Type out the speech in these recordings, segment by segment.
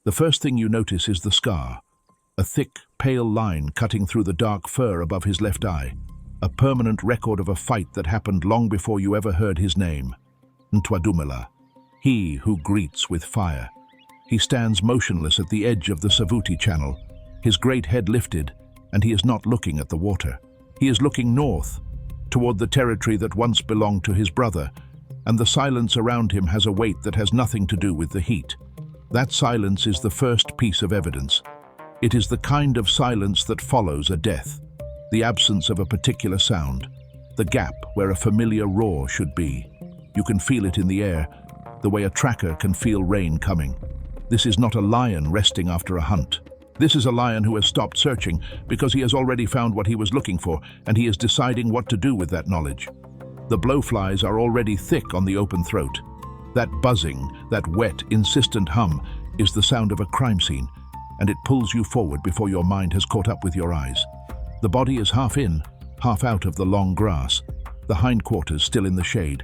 The first thing you notice is the scar, a thick, pale line cutting through the dark fur above his left eye, a permanent record of a fight that happened long before you ever heard his name. Ntwadumela, he who greets with fire. He stands motionless at the edge of the Savuti Channel, his great head lifted, and he is not looking at the water. He is looking north, toward the territory that once belonged to his brother, and the silence around him has a weight that has nothing to do with the heat. That silence is the first piece of evidence. It is the kind of silence that follows a death, the absence of a particular sound, the gap where a familiar roar should be. You can feel it in the air, the way a tracker can feel rain coming. This is not a lion resting after a hunt. This is a lion who has stopped searching because he has already found what he was looking for, and he is deciding what to do with that knowledge. The blowflies are already thick on the open throat. That buzzing, that wet, insistent hum is the sound of a crime scene, and it pulls you forward before your mind has caught up with your eyes. The body is half in, half out of the long grass, the hindquarters still in the shade,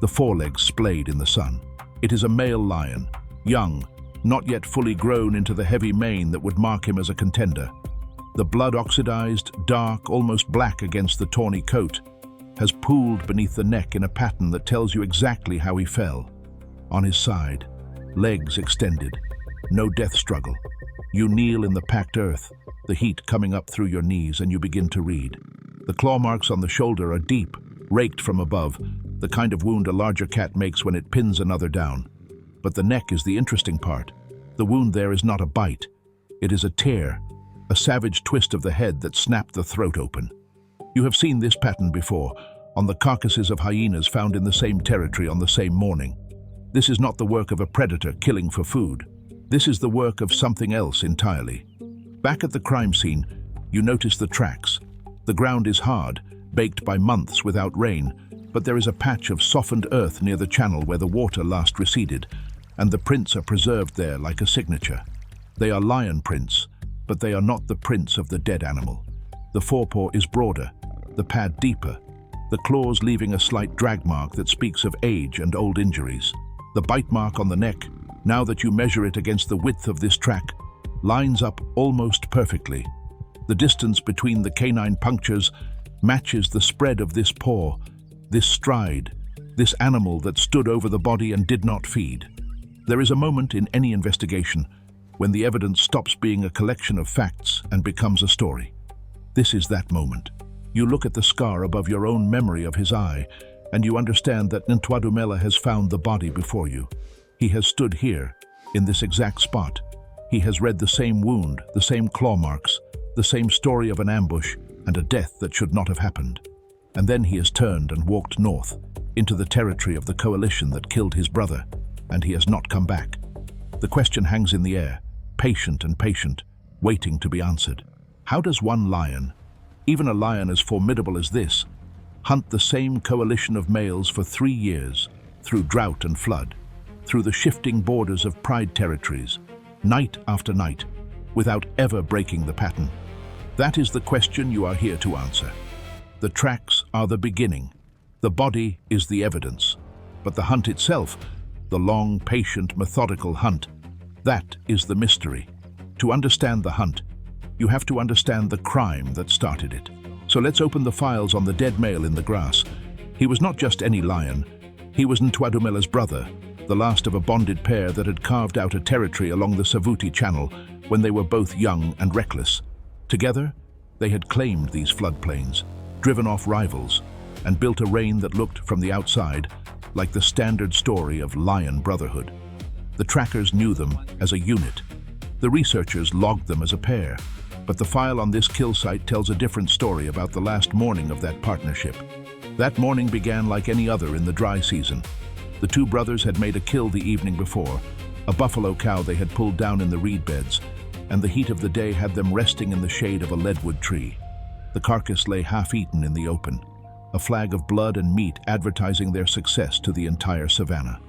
the forelegs splayed in the sun. It is a male lion, young, not yet fully grown into the heavy mane that would mark him as a contender. The blood oxidized, dark, almost black against the tawny coat, has pooled beneath the neck in a pattern that tells you exactly how he fell. On his side, legs extended, no death struggle. You kneel in the packed earth, the heat coming up through your knees, and you begin to read. The claw marks on the shoulder are deep, raked from above, the kind of wound a larger cat makes when it pins another down. But the neck is the interesting part. The wound there is not a bite. It is a tear, a savage twist of the head that snapped the throat open. You have seen this pattern before, on the carcasses of hyenas found in the same territory on the same morning. This is not the work of a predator killing for food. This is the work of something else entirely. Back at the crime scene, you notice the tracks. The ground is hard, baked by months without rain, but there is a patch of softened earth near the channel where the water last receded, and the prints are preserved there like a signature. They are lion prints, but they are not the prints of the dead animal. The forepaw is broader, the pad deeper, the claws leaving a slight drag mark that speaks of age and old injuries. The bite mark on the neck, now that you measure it against the width of this track, lines up almost perfectly. The distance between the canine punctures matches the spread of this paw, this stride, this animal that stood over the body and did not feed. There is a moment in any investigation when the evidence stops being a collection of facts and becomes a story. This is that moment. You look at the scar above your own memory of his eye, and you understand that Ntwadumela has found the body before you. He has stood here, in this exact spot. He has read the same wound, the same claw marks, the same story of an ambush and a death that should not have happened. And then he has turned and walked north, into the territory of the coalition that killed his brother, and he has not come back. The question hangs in the air, patient and patient, waiting to be answered. How does one lion, even a lion as formidable as this, hunt the same coalition of males for 3 years, through drought and flood, through the shifting borders of pride territories, night after night, without ever breaking the pattern? That is the question you are here to answer. The tracks are the beginning. The body is the evidence. But the hunt itself, the long, patient, methodical hunt, that is the mystery. To understand the hunt, you have to understand the crime that started it. So let's open the files on the dead male in the grass. He was not just any lion. He was Ntwadumela's brother, the last of a bonded pair that had carved out a territory along the Savuti Channel when they were both young and reckless. Together, they had claimed these floodplains, driven off rivals, and built a reign that looked, from the outside, like the standard story of lion brotherhood. The trackers knew them as a unit. The researchers logged them as a pair. But the file on this kill site tells a different story about the last morning of that partnership. That morning began like any other in the dry season. The two brothers had made a kill the evening before, a buffalo cow they had pulled down in the reed beds, and the heat of the day had them resting in the shade of a leadwood tree. The carcass lay half-eaten in the open, a flag of blood and meat advertising their success to the entire savannah.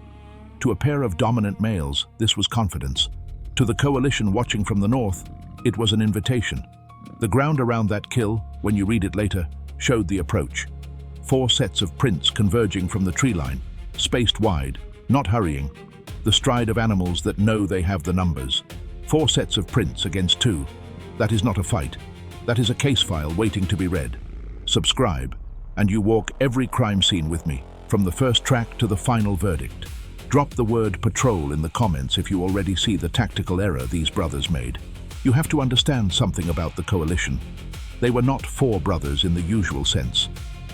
To a pair of dominant males, this was confidence. To the coalition watching from the north, it was an invitation. The ground around that kill, when you read it later, showed the approach. 4 sets of prints converging from the tree line, spaced wide, not hurrying, the stride of animals that know they have the numbers. 4 sets of prints against 2. That is not a fight. That is a case file waiting to be read. Subscribe, and you walk every crime scene with me, from the first track to the final verdict. Drop the word patrol in the comments if you already see the tactical error these brothers made. You have to understand something about the coalition. They were not 4 brothers in the usual sense.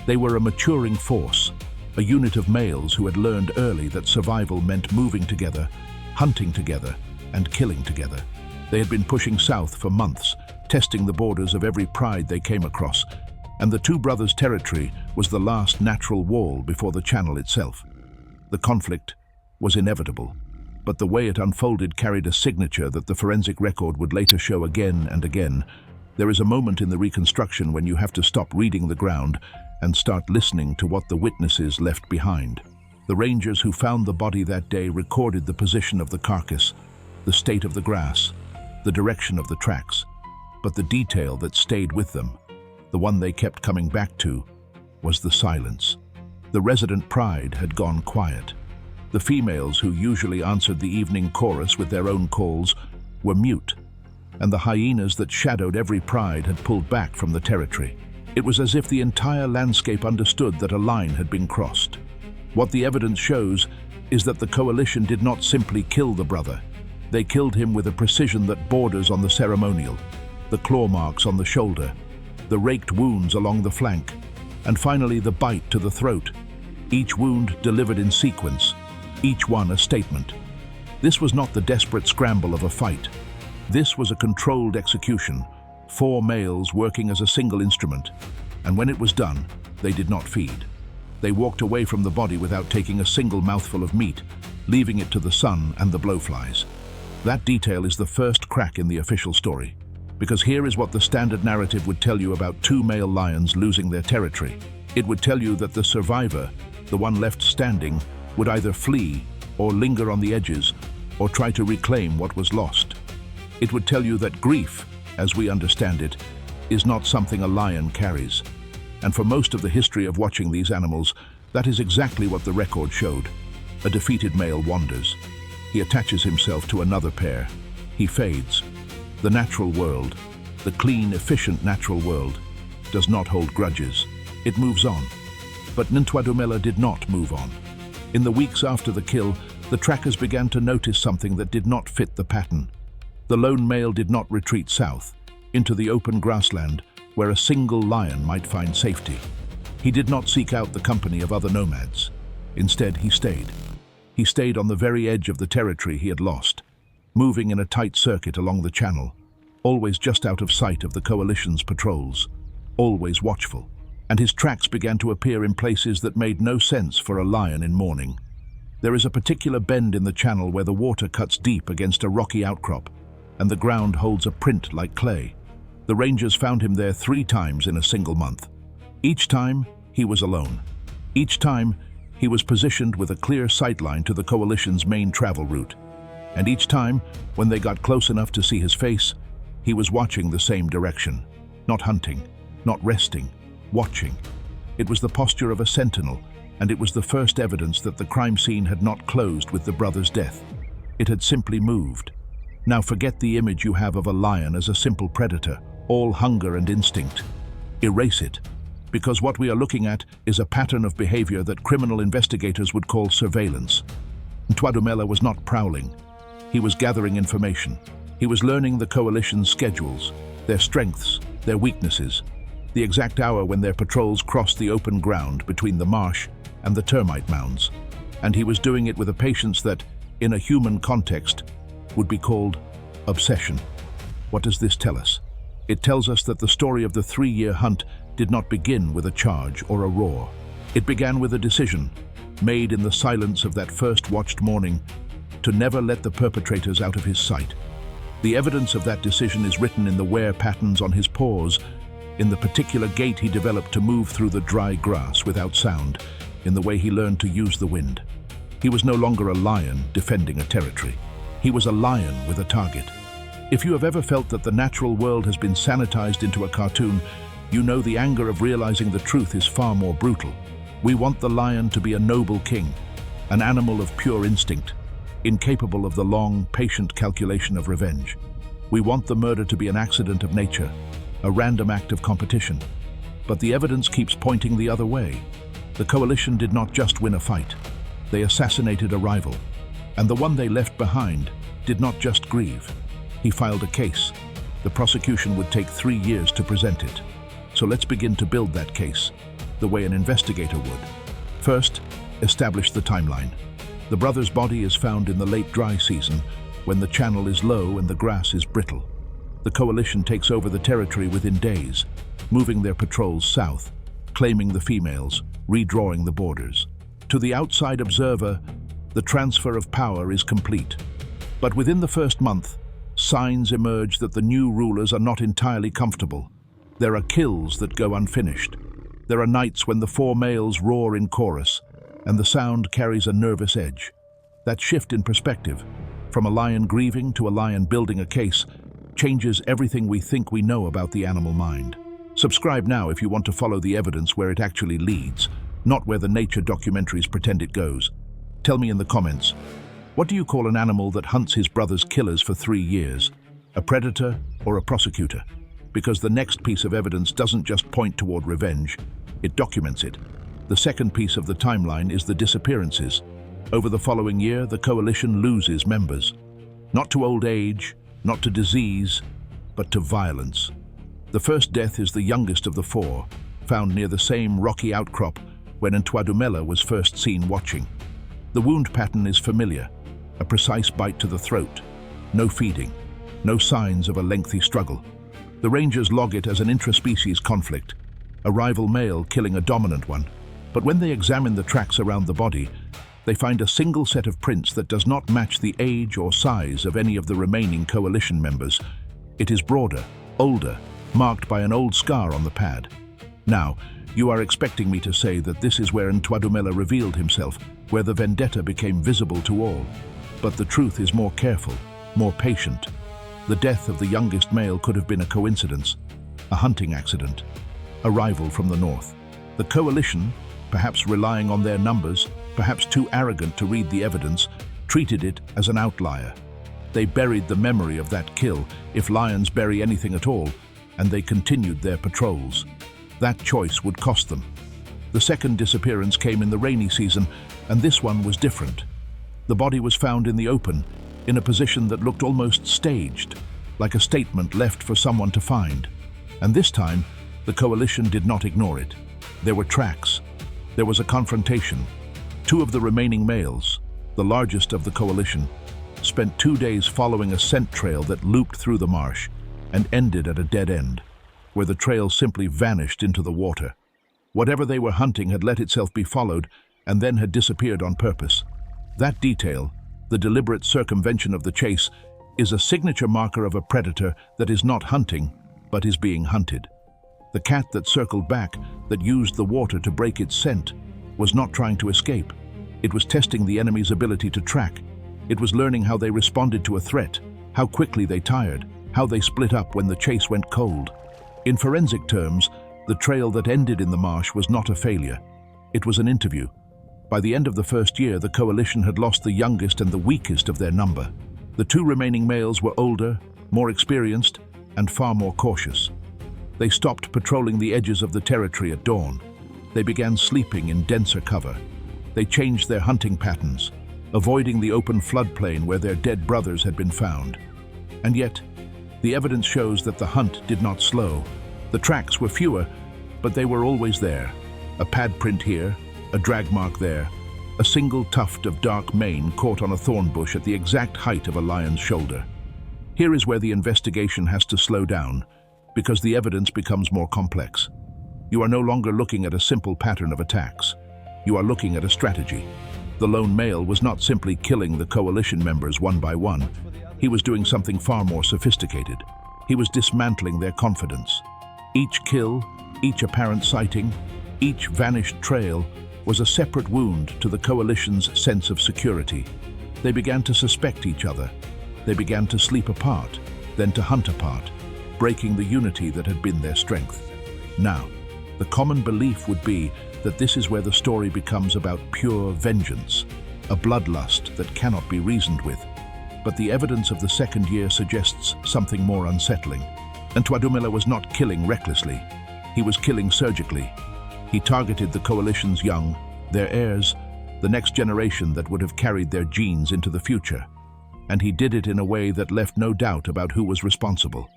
They were a maturing force, a unit of males who had learned early that survival meant moving together, hunting together, and killing together. They had been pushing south for months, testing the borders of every pride they came across, and the 2 brothers' territory was the last natural wall before the channel itself. The conflict was inevitable, but the way it unfolded carried a signature that the forensic record would later show again and again. There is a moment in the reconstruction when you have to stop reading the ground and start listening to what the witnesses left behind. The rangers who found the body that day recorded the position of the carcass, the state of the grass, the direction of the tracks, but the detail that stayed with them, the one they kept coming back to, was the silence. The resident pride had gone quiet. The females who usually answered the evening chorus with their own calls were mute, and the hyenas that shadowed every pride had pulled back from the territory. It was as if the entire landscape understood that a line had been crossed. What the evidence shows is that the coalition did not simply kill the brother. They killed him with a precision that borders on the ceremonial, the claw marks on the shoulder, the raked wounds along the flank, and finally the bite to the throat. Each wound delivered in sequence, each one a statement. This was not the desperate scramble of a fight. This was a controlled execution, 4 males working as a single instrument, and when it was done, they did not feed. They walked away from the body without taking a single mouthful of meat, leaving it to the sun and the blowflies. That detail is the first crack in the official story, because here is what the standard narrative would tell you about 2 male lions losing their territory. It would tell you that the survivor, the one left standing, would either flee or linger on the edges or try to reclaim what was lost. It would tell you that grief, as we understand it, is not something a lion carries. And for most of the history of watching these animals, that is exactly what the record showed. A defeated male wanders. He attaches himself to another pair. He fades. The natural world, the clean, efficient natural world, does not hold grudges. It moves on. But Ntwadumela did not move on. In the weeks after the kill, the trackers began to notice something that did not fit the pattern. The lone male did not retreat south, into the open grassland where a single lion might find safety. He did not seek out the company of other nomads. Instead, he stayed. He stayed on the very edge of the territory he had lost, moving in a tight circuit along the channel, always just out of sight of the coalition's patrols, always watchful. And his tracks began to appear in places that made no sense for a lion in mourning. There is a particular bend in the channel where the water cuts deep against a rocky outcrop, and the ground holds a print like clay. The rangers found him there 3 times in a single month. Each time, he was alone. Each time, he was positioned with a clear sightline to the coalition's main travel route. And each time, when they got close enough to see his face, he was watching the same direction. Not hunting, not resting, watching. It was the posture of a sentinel, and it was the first evidence that the crime scene had not closed with the brother's death. It had simply moved. Now forget the image you have of a lion as a simple predator, all hunger and instinct. Erase it, because what we are looking at is a pattern of behavior that criminal investigators would call surveillance. Ntwadumela was not prowling. He was gathering information. He was learning the coalition's schedules, their strengths, their weaknesses, the exact hour when their patrols crossed the open ground between the marsh and the termite mounds. And he was doing it with a patience that, in a human context, would be called obsession. What does this tell us? It tells us that the story of the 3-year hunt did not begin with a charge or a roar. It began with a decision, made in the silence of that first watched morning, to never let the perpetrators out of his sight. The evidence of that decision is written in the wear patterns on his paws, in the particular gait he developed to move through the dry grass without sound, in the way he learned to use the wind. He was no longer a lion defending a territory. He was a lion with a target. If you have ever felt that the natural world has been sanitized into a cartoon, you know the anger of realizing the truth is far more brutal. We want the lion to be a noble king, an animal of pure instinct. incapable of the long, patient calculation of revenge. We want the murder to be an accident of nature, a random act of competition. But the evidence keeps pointing the other way. The coalition did not just win a fight. They assassinated a rival. And the one they left behind did not just grieve. He filed a case. The prosecution would take 3 years to present it. So let's begin to build that case, the way an investigator would. First, establish the timeline. The brother's body is found in the late dry season, when the channel is low and the grass is brittle. The coalition takes over the territory within days, moving their patrols south, claiming the females, redrawing the borders. To the outside observer, the transfer of power is complete. But within the first month, signs emerge that the new rulers are not entirely comfortable. There are kills that go unfinished. There are nights when the 4 males roar in chorus, and the sound carries a nervous edge. That shift in perspective, from a lion grieving to a lion building a case, changes everything we think we know about the animal mind. Subscribe now if you want to follow the evidence where it actually leads, not where the nature documentaries pretend it goes. Tell me in the comments, what do you call an animal that hunts his brother's killers for 3 years? A predator or a prosecutor? Because the next piece of evidence doesn't just point toward revenge, it documents it. The second piece of the timeline is the disappearances. Over the following year, the coalition loses members. Not to old age, not to disease, but to violence. The first death is the youngest of the 4, found near the same rocky outcrop when Ntwadumela was first seen watching. The wound pattern is familiar, a precise bite to the throat. No feeding, no signs of a lengthy struggle. The rangers log it as an intraspecies conflict, a rival male killing a dominant one. But when they examine the tracks around the body, they find a single set of prints that does not match the age or size of any of the remaining coalition members. It is broader, older, marked by an old scar on the pad. Now, you are expecting me to say that this is where Ntwadumela revealed himself, where the vendetta became visible to all. But the truth is more careful, more patient. The death of the youngest male could have been a coincidence, a hunting accident, a rival from the north. The coalition, perhaps relying on their numbers, perhaps too arrogant to read the evidence, treated it as an outlier. They buried the memory of that kill, if lions bury anything at all, and they continued their patrols. That choice would cost them. The second disappearance came in the rainy season, and this one was different. The body was found in the open, in a position that looked almost staged, like a statement left for someone to find. And this time, the coalition did not ignore it. There were tracks. There was a confrontation. 2 of the remaining males, the largest of the coalition, spent 2 days following a scent trail that looped through the marsh and ended at a dead end, where the trail simply vanished into the water. Whatever they were hunting had let itself be followed and then had disappeared on purpose. That detail, the deliberate circumvention of the chase, is a signature marker of a predator that is not hunting, but is being hunted. The cat that circled back, that used the water to break its scent, was not trying to escape. It was testing the enemy's ability to track. It was learning how they responded to a threat, how quickly they tired, how they split up when the chase went cold. In forensic terms, the trail that ended in the marsh was not a failure. It was an interview. By the end of the first year, the coalition had lost the youngest and the weakest of their number. The 2 remaining males were older, more experienced, and far more cautious. They stopped patrolling the edges of the territory at dawn. They began sleeping in denser cover. They changed their hunting patterns, avoiding the open floodplain where their dead brothers had been found. And yet, the evidence shows that the hunt did not slow. The tracks were fewer, but they were always there. A pad print here, a drag mark there, a single tuft of dark mane caught on a thorn bush at the exact height of a lion's shoulder. Here is where the investigation has to slow down, because the evidence becomes more complex. You are no longer looking at a simple pattern of attacks. You are looking at a strategy. The lone male was not simply killing the coalition members one by one. He was doing something far more sophisticated. He was dismantling their confidence. Each kill, each apparent sighting, each vanished trail was a separate wound to the coalition's sense of security. They began to suspect each other. They began to sleep apart, then to hunt apart, breaking the unity that had been their strength. Now, the common belief would be that this is where the story becomes about pure vengeance. a bloodlust that cannot be reasoned with. But the evidence of the second year suggests something more unsettling. Ntwadumela was not killing recklessly. He was killing surgically. He targeted the coalition's young, their heirs, the next generation that would have carried their genes into the future. And he did it in a way that left no doubt about who was responsible.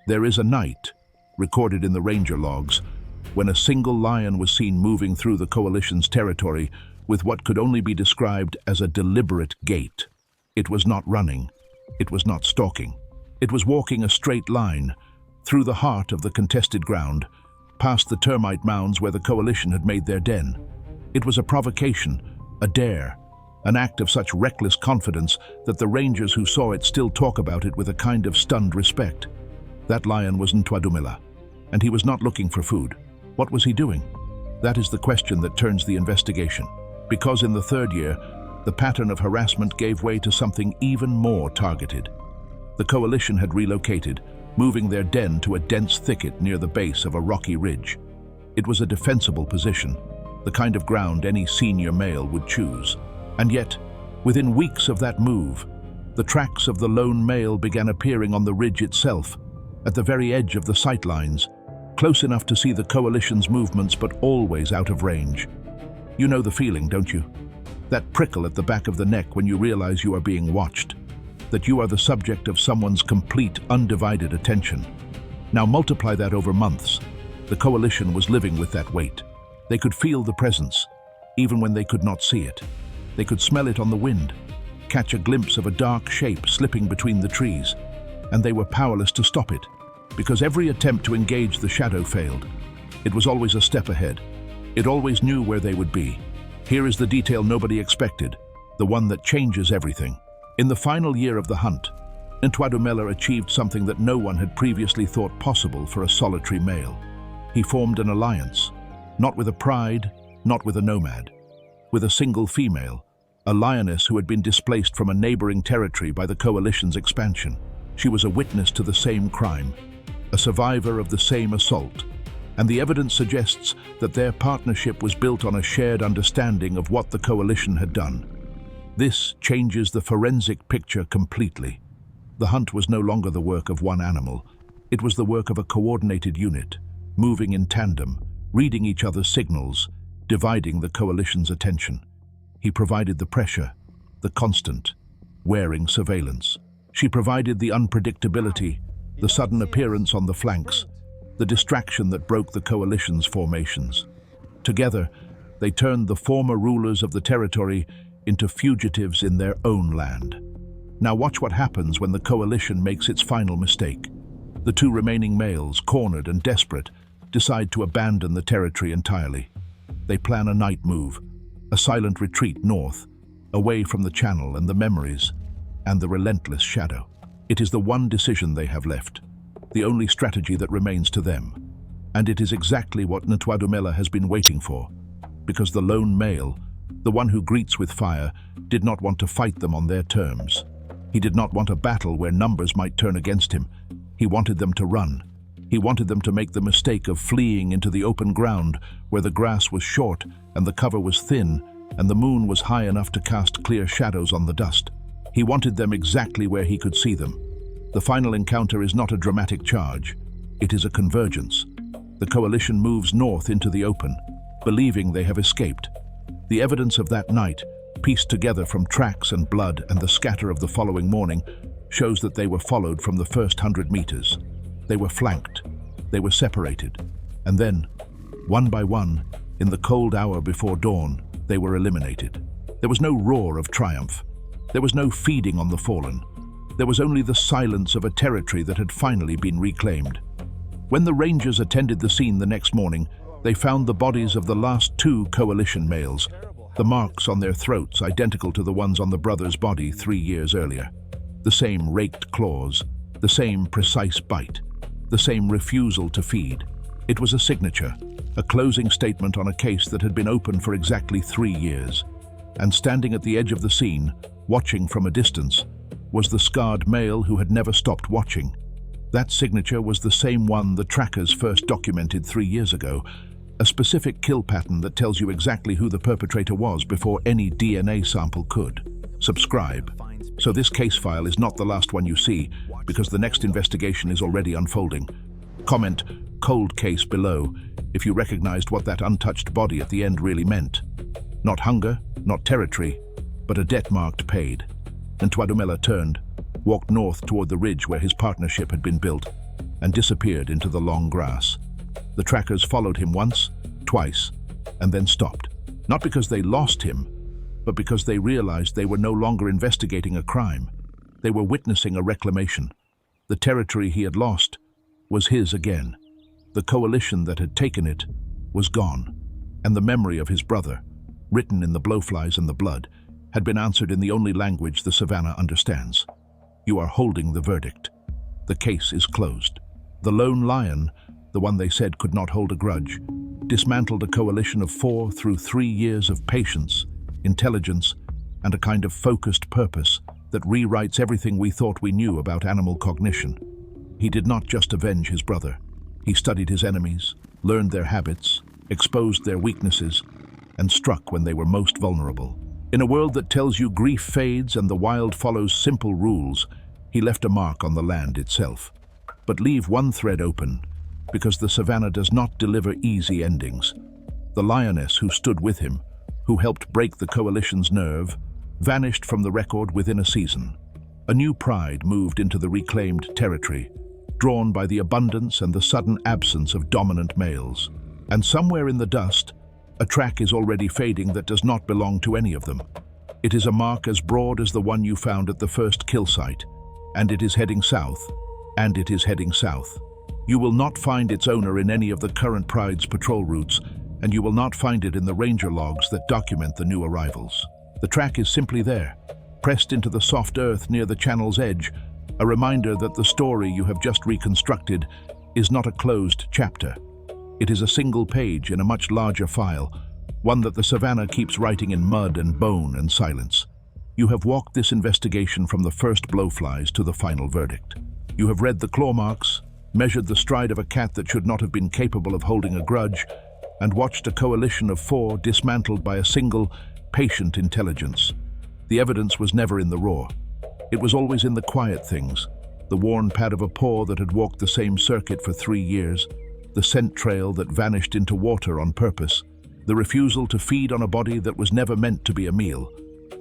There is a night, recorded in the ranger logs, when a single lion was seen moving through the coalition's territory with what could only be described as a deliberate gait. It was not running. It was not stalking. It was walking a straight line, through the heart of the contested ground, past the termite mounds where the coalition had made their den. It was a provocation, a dare, an act of such reckless confidence that the rangers who saw it still talk about it with a kind of stunned respect. That lion was Ntwadumela, and he was not looking for food. What was he doing? That is the question that turns the investigation. Because in the third year, the pattern of harassment gave way to something even more targeted. The coalition had relocated, moving their den to a dense thicket near the base of a rocky ridge. It was a defensible position, the kind of ground any senior male would choose. And yet, within weeks of that move, the tracks of the lone male began appearing on the ridge itself, at the very edge of the sightlines, close enough to see the coalition's movements but always out of range. You know the feeling, don't you? That prickle at the back of the neck when you realize you are being watched, that you are the subject of someone's complete, undivided attention. Now multiply that over months. The coalition was living with that weight. They could feel the presence, even when they could not see it. They could smell it on the wind, catch a glimpse of a dark shape slipping between the trees, and they were powerless to stop it, because every attempt to engage the shadow failed. It was always a step ahead. It always knew where they would be. Here is the detail nobody expected, the one that changes everything. In the final year of the hunt, Ntwadumela achieved something that no one had previously thought possible for a solitary male. He formed an alliance, not with a pride, not with a nomad, with a single female, a lioness who had been displaced from a neighboring territory by the coalition's expansion. She was a witness to the same crime, a survivor of the same assault, and the evidence suggests that their partnership was built on a shared understanding of what the coalition had done. This changes the forensic picture completely. The hunt was no longer the work of one animal. It was the work of a coordinated unit, moving in tandem, reading each other's signals, dividing the coalition's attention. He provided the pressure, the constant, wearing surveillance. She provided the unpredictability, the sudden appearance on the flanks, the distraction that broke the coalition's formations. Together, they turned the former rulers of the territory into fugitives in their own land. Now watch what happens when the coalition makes its final mistake. The two remaining males, cornered and desperate, decide to abandon the territory entirely. They plan a night move, a silent retreat north, away from the channel and the memories, and the relentless shadow. It is the one decision they have left, the only strategy that remains to them. And it is exactly what Ntwadumela has been waiting for, because the lone male, the one who greets with fire, did not want to fight them on their terms. He did not want a battle where numbers might turn against him. He wanted them to run. He wanted them to make the mistake of fleeing into the open ground where the grass was short and the cover was thin and the moon was high enough to cast clear shadows on the dust. He wanted them exactly where he could see them. The final encounter is not a dramatic charge. It is a convergence. The coalition moves north into the open, believing they have escaped. The evidence of that night, pieced together from tracks and blood and the scatter of the following morning, shows that they were followed from the first 100 meters. They were flanked, they were separated, and then, one by one, in the cold hour before dawn, they were eliminated. There was no roar of triumph. There was no feeding on the fallen. There was only the silence of a territory that had finally been reclaimed. When the rangers attended the scene the next morning, they found the bodies of the last two coalition males, the marks on their throats identical to the ones on the brother's body 3 years earlier. The same raked claws, the same precise bite, the same refusal to feed. It was a signature, a closing statement on a case that had been open for exactly 3 years. And standing at the edge of the scene, watching from a distance, was the scarred male who had never stopped watching. That signature was the same one the trackers first documented 3 years ago, A specific kill pattern that tells you exactly who the perpetrator was before any DNA sample could. Subscribe. So this case file is not the last one you see, because the next investigation is already unfolding. Comment "cold case" below if you recognized what that untouched body at the end really meant. Not hunger, not territory, but a debt marked paid. Ntwadumela turned, walked north toward the ridge where his partnership had been built, and disappeared into the long grass. The trackers followed him once, twice, and then stopped. Not because they lost him, but because they realized they were no longer investigating a crime. They were witnessing a reclamation. The territory he had lost was his again. The coalition that had taken it was gone, and the memory of his brother, written in the blowflies and the blood, had been answered in the only language the savannah understands. You are holding the verdict. The case is closed. The lone lion, the one they said could not hold a grudge, dismantled a coalition of 4 through 3 years of patience, intelligence, and a kind of focused purpose that rewrites everything we thought we knew about animal cognition. He did not just avenge his brother. He studied his enemies, learned their habits, exposed their weaknesses, and struck when they were most vulnerable. In a world that tells you grief fades and the wild follows simple rules, he left a mark on the land itself. But leave one thread open, because the savannah does not deliver easy endings. The lioness who stood with him, who helped break the coalition's nerve, vanished from the record within a season. A new pride moved into the reclaimed territory, drawn by the abundance and the sudden absence of dominant males. And somewhere in the dust, a track is already fading that does not belong to any of them. It is a mark as broad as the one you found at the first kill site, and it is heading south, and it is heading south. You will not find its owner in any of the current Pride's patrol routes, and you will not find it in the ranger logs that document the new arrivals. The track is simply there, pressed into the soft earth near the channel's edge, a reminder that the story you have just reconstructed is not a closed chapter. It is a single page in a much larger file, one that the savannah keeps writing in mud and bone and silence. You have walked this investigation from the first blowflies to the final verdict. You have read the claw marks, measured the stride of a cat that should not have been capable of holding a grudge, and watched a coalition of 4 dismantled by a single, patient intelligence. The evidence was never in the raw. It was always in the quiet things, the worn pad of a paw that had walked the same circuit for 3 years, the scent trail that vanished into water on purpose, the refusal to feed on a body that was never meant to be a meal.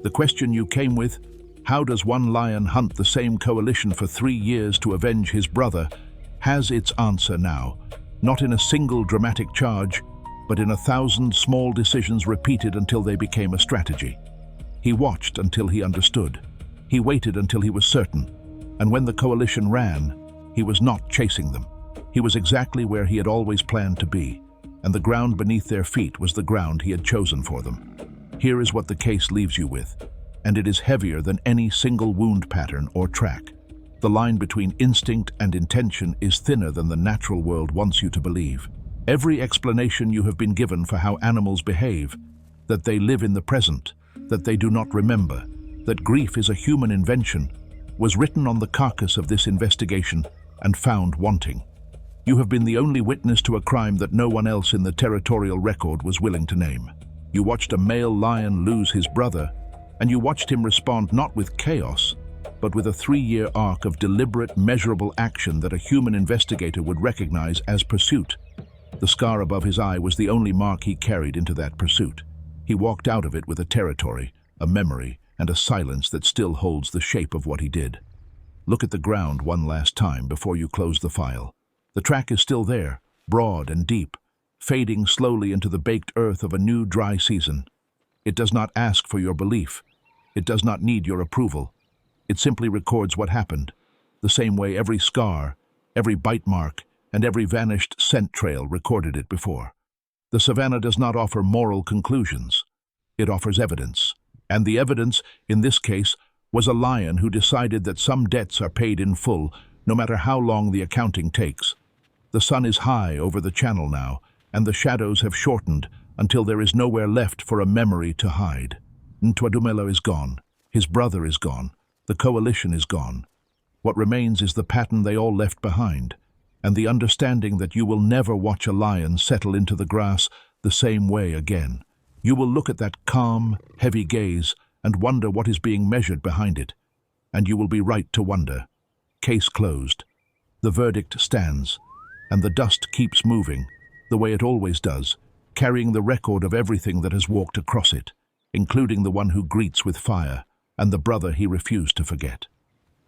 The question you came with, how does one lion hunt the same coalition for 3 years to avenge his brother, has its answer now, not in a single dramatic charge, but in 1,000 small decisions repeated until they became a strategy. He watched until he understood. He waited until he was certain, and when the coalition ran, he was not chasing them. He was exactly where he had always planned to be, and the ground beneath their feet was the ground he had chosen for them. Here is what the case leaves you with, and it is heavier than any single wound pattern or track. The line between instinct and intention is thinner than the natural world wants you to believe. Every explanation you have been given for how animals behave, that they live in the present, that they do not remember, that grief is a human invention, was written on the carcass of this investigation and found wanting. You have been the only witness to a crime that no one else in the territorial record was willing to name. You watched a male lion lose his brother, and you watched him respond not with chaos, but with a 3-year arc of deliberate, measurable action that a human investigator would recognize as pursuit. The scar above his eye was the only mark he carried into that pursuit. He walked out of it with a territory, a memory, and a silence that still holds the shape of what he did. Look at the ground one last time before you close the file. The track is still there, broad and deep, fading slowly into the baked earth of a new dry season. It does not ask for your belief. It does not need your approval. It simply records what happened, the same way every scar, every bite mark, and every vanished scent trail recorded it before. The savannah does not offer moral conclusions. It offers evidence. And the evidence, in this case, was a lion who decided that some debts are paid in full, no matter how long the accounting takes. The sun is high over the channel now, and the shadows have shortened until there is nowhere left for a memory to hide. Ntwadumela is gone. His brother is gone. The coalition is gone. What remains is the pattern they all left behind, and the understanding that you will never watch a lion settle into the grass the same way again. You will look at that calm, heavy gaze and wonder what is being measured behind it. And you will be right to wonder. Case closed. The verdict stands, and the dust keeps moving, the way it always does, carrying the record of everything that has walked across it, including the one who greets with fire, and the brother he refused to forget.